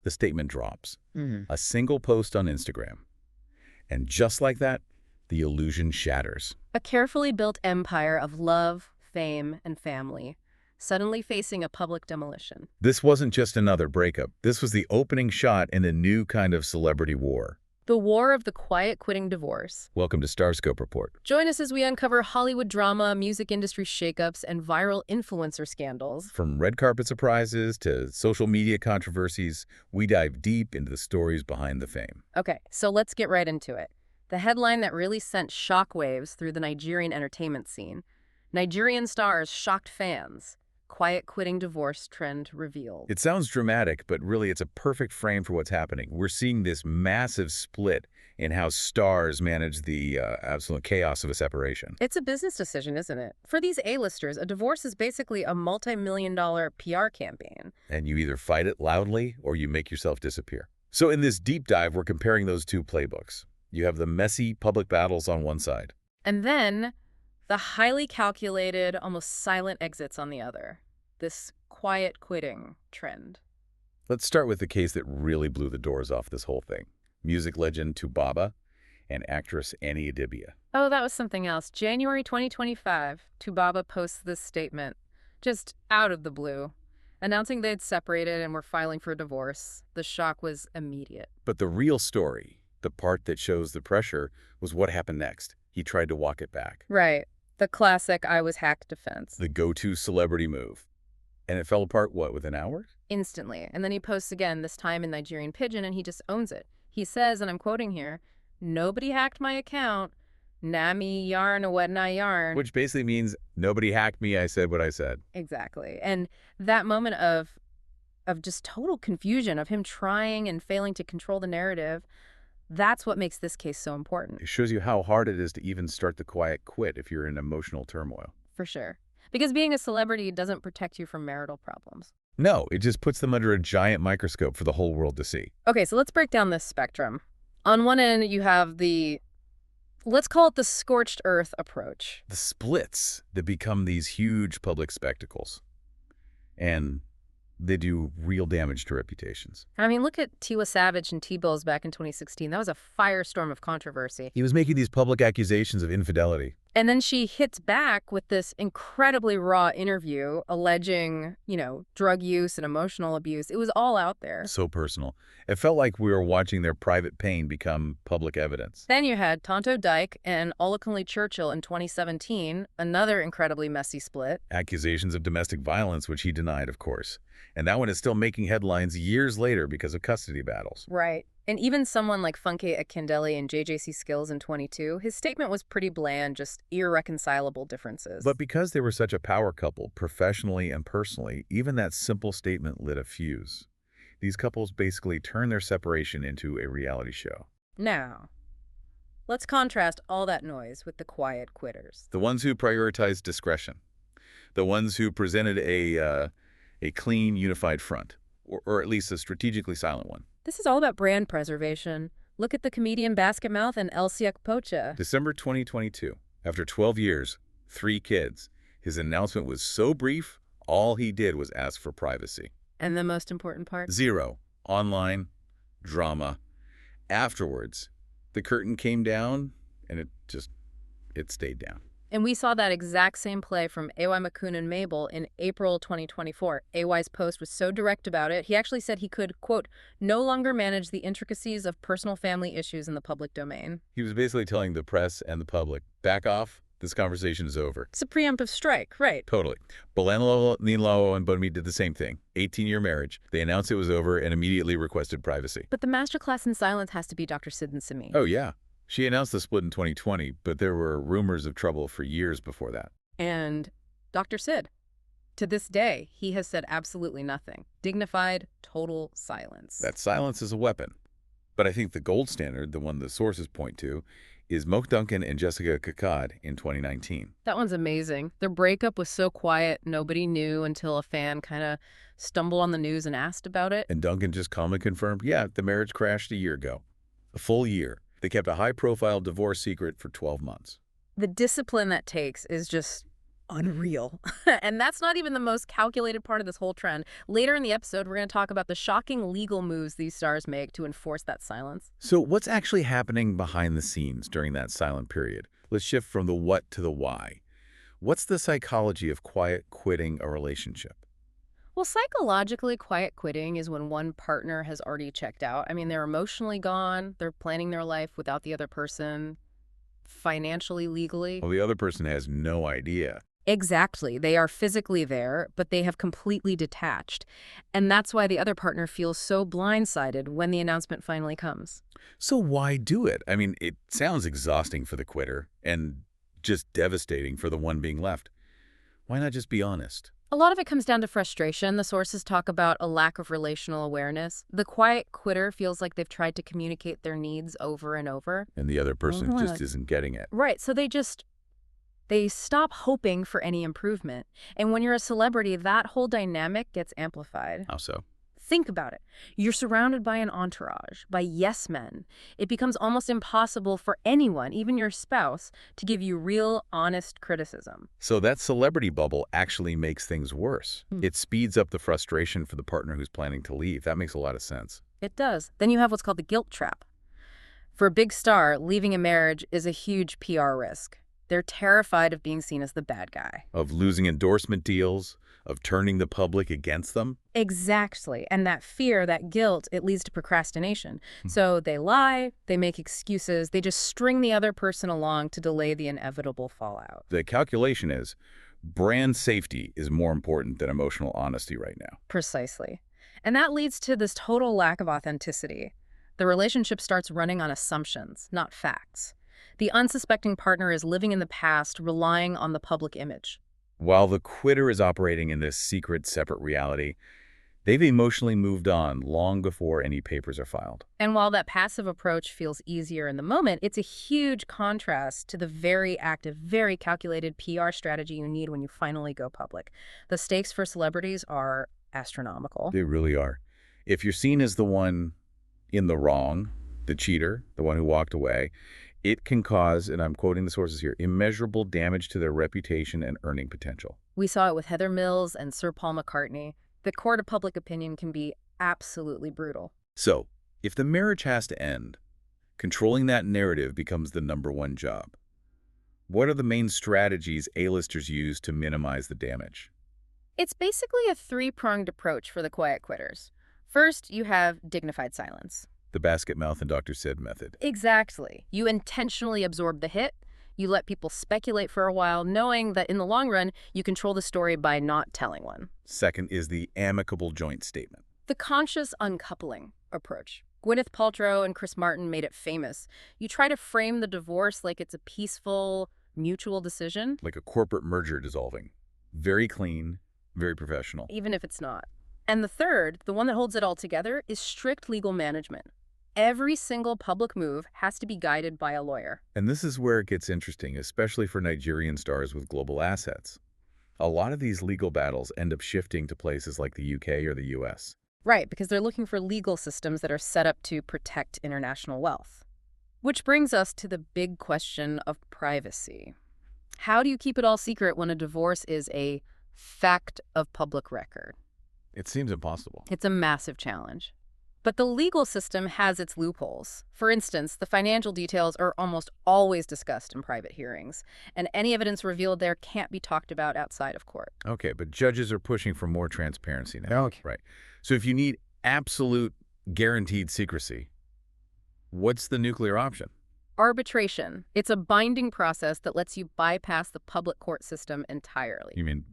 the statement drops. A single post on Instagram. And just like that, the illusion shatters. A carefully built empire of love, fame, and family, suddenly facing a public demolition. This wasn't just another breakup. This was the opening shot in a new kind of celebrity war. The war of the quiet quitting divorce. Welcome to Starscope Report. Join us as we uncover Hollywood drama, music industry shakeups, and viral influencer scandals. From red carpet surprises to social media controversies, we dive deep into the stories behind the fame. Okay, so let's get right into it. The headline that really sent shockwaves through the Nigerian entertainment scene. Nigerian stars shocked fans. Quiet quitting divorce trend revealed. It sounds dramatic, but really it's a perfect frame for what's happening. We're seeing this massive split in how stars manage the absolute chaos of a separation. It's a business decision, isn't it? For these A-listers, a divorce is basically a multi-million-dollar PR campaign. And you either fight it loudly or you make yourself disappear. So in this deep dive, we're comparing those two playbooks. You have the messy public battles on one side. And then the highly calculated, almost silent exits on the other. This quiet quitting trend. Let's start with the case that really blew the doors off this whole thing. Music legend Tubaba and actress Annie Idibia. Oh, that was something else. January 2025, Tubaba posts this statement, just out of the blue, announcing they'd separated and were filing for divorce. The shock was immediate. But the real story, the part that shows the pressure, was what happened next. He tried to walk it back. Right. The classic I was hacked defense. The go-to celebrity move. And it fell apart, what, within hours? Instantly. And then he posts again, this time in Nigerian pidgin, and he just owns it. He says, and I'm quoting here, "Nobody hacked my account. Nami yarn what na yarn." Which basically means, nobody hacked me, I said what I said. Exactly. And that moment of just total confusion, of him trying and failing to control the narrative, that's what makes this case so important. It shows you how hard it is to even start the quiet quit if you're in emotional turmoil. For sure. Because being a celebrity doesn't protect you from marital problems. No, it just puts them under a giant microscope for the whole world to see. Okay, so let's break down this spectrum. On one end, you have the, let's call it the scorched earth approach. The splits that become these huge public spectacles. And they do real damage to reputations. I mean, look at Tiwa Savage and T-Bills back in 2016. That was a firestorm of controversy. He was making these public accusations of infidelity. And then she hits back with this incredibly raw interview alleging, drug use and emotional abuse. It was all out there. So personal. It felt like we were watching their private pain become public evidence. Then you had Tonto Dyke and Olakunle Churchill in 2017, another incredibly messy split. Accusations of domestic violence, which he denied, of course. And that one is still making headlines years later because of custody battles. Right. And even someone like Funke Akindele and JJC Skills in 22, his statement was pretty bland, just irreconcilable differences. But because they were such a power couple, professionally and personally, even that simple statement lit a fuse. These couples basically turned their separation into a reality show. Now, let's contrast all that noise with the quiet quitters. The ones who prioritized discretion. The ones who presented a clean, unified front, or at least a strategically silent one. This is all about brand preservation. Look at the comedian Basketmouth and Elsie Pocha. December 2022. After 12 years, 3 kids, his announcement was so brief, all he did was ask for privacy. And the most important part? 0. Online drama. Afterwards, the curtain came down, and it stayed down. And we saw that exact same play from AY Makun and Mabel in April 2024. AY's post was so direct about it, he actually said he could, quote, no longer manage the intricacies of personal family issues in the public domain. He was basically telling the press and the public, back off, this conversation is over. It's a preemptive strike, right? Totally. Bolanlo, Ninlao, and Bonmi did the same thing. 18-year marriage. They announced it was over and immediately requested privacy. But the masterclass in silence has to be Dr. Sid and Simi. Oh, yeah. She announced the split in 2020, but there were rumors of trouble for years before that. And Dr. Sid, to this day, he has said absolutely nothing. Dignified, total silence. That silence is a weapon. But I think the gold standard, the one the sources point to, is Moke Duncan and Jessica Kakad in 2019. That one's amazing. Their breakup was so quiet, nobody knew until a fan kind of stumbled on the news and asked about it. And Duncan just calmly confirmed, yeah, the marriage crashed a year ago. A full year. They kept a high-profile divorce secret for 12 months. The discipline that takes is just unreal. And that's not even the most calculated part of this whole trend. Later in the episode, we're going to talk about the shocking legal moves these stars make to enforce that silence. So what's actually happening behind the scenes during that silent period? Let's shift from the what to the why. What's the psychology of quiet quitting a relationship? Well, psychologically, quiet quitting is when one partner has already checked out. I mean, they're emotionally gone, they're planning their life without the other person, financially, legally. Well, the other person has no idea. Exactly. They are physically there, but they have completely detached. And that's why the other partner feels so blindsided when the announcement finally comes. So why do it? I mean, it sounds exhausting for the quitter and just devastating for the one being left. Why not just be honest? A lot of it comes down to frustration. The sources talk about a lack of relational awareness. The quiet quitter feels like they've tried to communicate their needs over and over. And the other person Mhm. just isn't getting it. Right, so they stop hoping for any improvement. And when you're a celebrity, that whole dynamic gets amplified. How so? Think about it. You're surrounded by an entourage, by yes men. It becomes almost impossible for anyone, even your spouse, to give you real, honest criticism. So that celebrity bubble actually makes things worse. Hmm. It speeds up the frustration for the partner who's planning to leave. That makes a lot of sense. It does. Then you have what's called the guilt trap. For a big star, leaving a marriage is a huge PR risk. They're terrified of being seen as the bad guy. Of losing endorsement deals, of turning the public against them. Exactly. And that fear, that guilt, it leads to procrastination. So they lie, they make excuses, they just string the other person along to delay the inevitable fallout. The calculation is brand safety is more important than emotional honesty right now. Precisely. And that leads to this total lack of authenticity. The relationship starts running on assumptions, not facts. The unsuspecting partner is living in the past, relying on the public image. While the quitter is operating in this secret, separate reality, they've emotionally moved on long before any papers are filed. And while that passive approach feels easier in the moment, it's a huge contrast to the very active, very calculated PR strategy you need when you finally go public. The stakes for celebrities are astronomical. They really are. If you're seen as the one in the wrong, the cheater, the one who walked away, it can cause, and I'm quoting the sources here, immeasurable damage to their reputation and earning potential. We saw it with Heather Mills and Sir Paul McCartney. The court of public opinion can be absolutely brutal. So, if the marriage has to end, controlling that narrative becomes the #1 job. What are the main strategies A-listers use to minimize the damage? It's basically a three-pronged approach for the quiet quitters. First, you have dignified silence. The basket mouth and Dr. Sid method. Exactly. You intentionally absorb the hit. You let people speculate for a while, knowing that in the long run, you control the story by not telling one. Second is the amicable joint statement. The conscious uncoupling approach. Gwyneth Paltrow and Chris Martin made it famous. You try to frame the divorce like it's a peaceful, mutual decision, Like a corporate merger dissolving. Very clean, very professional. even if it's not. And the third, the one that holds it all together, is strict legal management. Every single public move has to be guided by a lawyer. And this is where it gets interesting, especially for Nigerian stars with global assets. A lot of these legal battles end up shifting to places like the UK or the US. Right, because they're looking for legal systems that are set up to protect international wealth. Which brings us to the big question of privacy. How do you keep it all secret when a divorce is a fact of public record? It seems impossible. It's a massive challenge. But the legal system has its loopholes. For instance, the financial details are almost always discussed in private hearings, and any evidence revealed there can't be talked about outside of court. Okay, but judges are pushing for more transparency now. Okay. Right. So if you need absolute guaranteed secrecy, what's the nuclear option? Arbitration. It's a binding process that lets you bypass the public court system entirely. You mean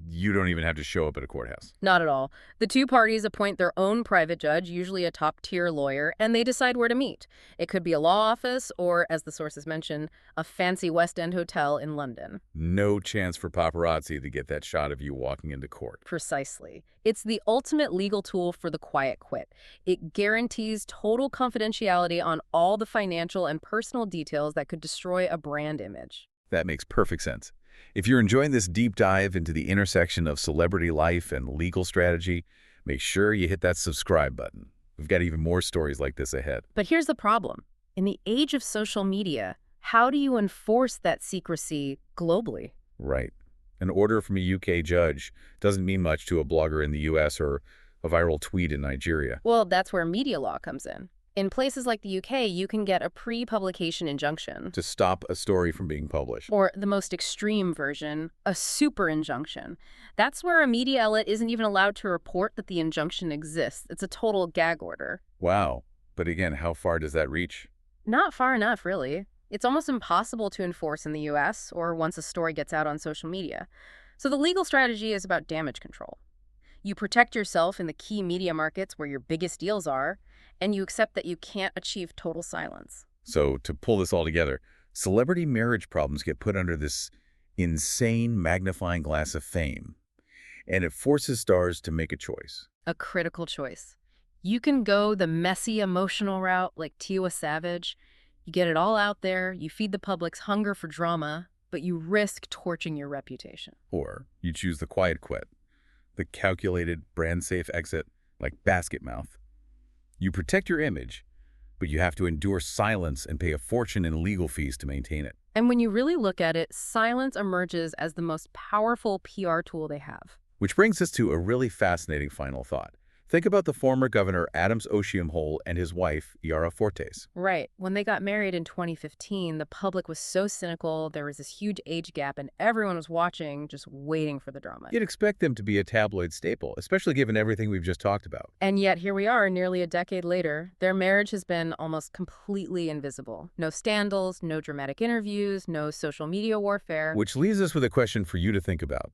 you don't even have to show up at a courthouse? Not at all. The two parties appoint their own private judge, usually a top-tier lawyer, and they decide where to meet. It could be a law office or, as the sources mention, a fancy West End hotel in London. No chance for paparazzi to get that shot of you walking into court. Precisely. It's the ultimate legal tool for the quiet quit. It guarantees total confidentiality on all the financial and personal details that could destroy a brand image. That makes perfect sense. If you're enjoying this deep dive into the intersection of celebrity life and legal strategy, make sure you hit that subscribe button. We've got even more stories like this ahead. But here's the problem. In the age of social media, how do you enforce that secrecy globally? Right. An order from a UK judge doesn't mean much to a blogger in the US or a viral tweet in Nigeria. Well, that's where media law comes in. In places like the UK, you can get a pre-publication injunction. To stop a story from being published. Or the most extreme version, a super injunction. That's where a media outlet isn't even allowed to report that the injunction exists. It's a total gag order. Wow. But again, how far does that reach? Not far enough, really. It's almost impossible to enforce in the US or once a story gets out on social media. So the legal strategy is about damage control. You protect yourself in the key media markets where your biggest deals are, and you accept that you can't achieve total silence. So to pull this all together, celebrity marriage problems get put under this insane magnifying glass of fame, and it forces stars to make a choice. A critical choice. You can go the messy emotional route like Tiwa Savage. You get it all out there, you feed the public's hunger for drama, but you risk torching your reputation. Or you choose the quiet quit, the calculated, brand-safe exit like basket mouth. You protect your image, but you have to endure silence and pay a fortune in legal fees to maintain it. And when you really look at it, silence emerges as the most powerful PR tool they have. Which brings us to a really fascinating final thought. Think about the former governor Adams Oshiomhole and his wife, Yara Fortes. Right. When they got married in 2015, the public was so cynical, there was this huge age gap, and everyone was watching, just waiting for the drama. You'd expect them to be a tabloid staple, especially given everything we've just talked about. And yet here we are, nearly a decade later. Their marriage has been almost completely invisible. No scandals, no dramatic interviews, no social media warfare. Which leaves us with a question for you to think about.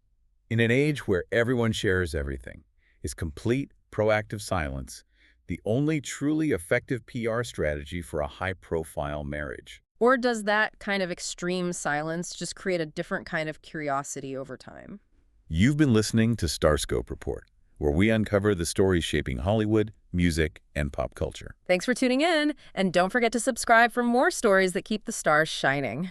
In an age where everyone shares everything, is complete, proactive silence the only truly effective PR strategy for a high-profile marriage? Or does that kind of extreme silence just create a different kind of curiosity over time? You've been listening to Starscope Report, where we uncover the stories shaping Hollywood, music, and pop culture. Thanks for tuning in, and don't forget to subscribe for more stories that keep the stars shining.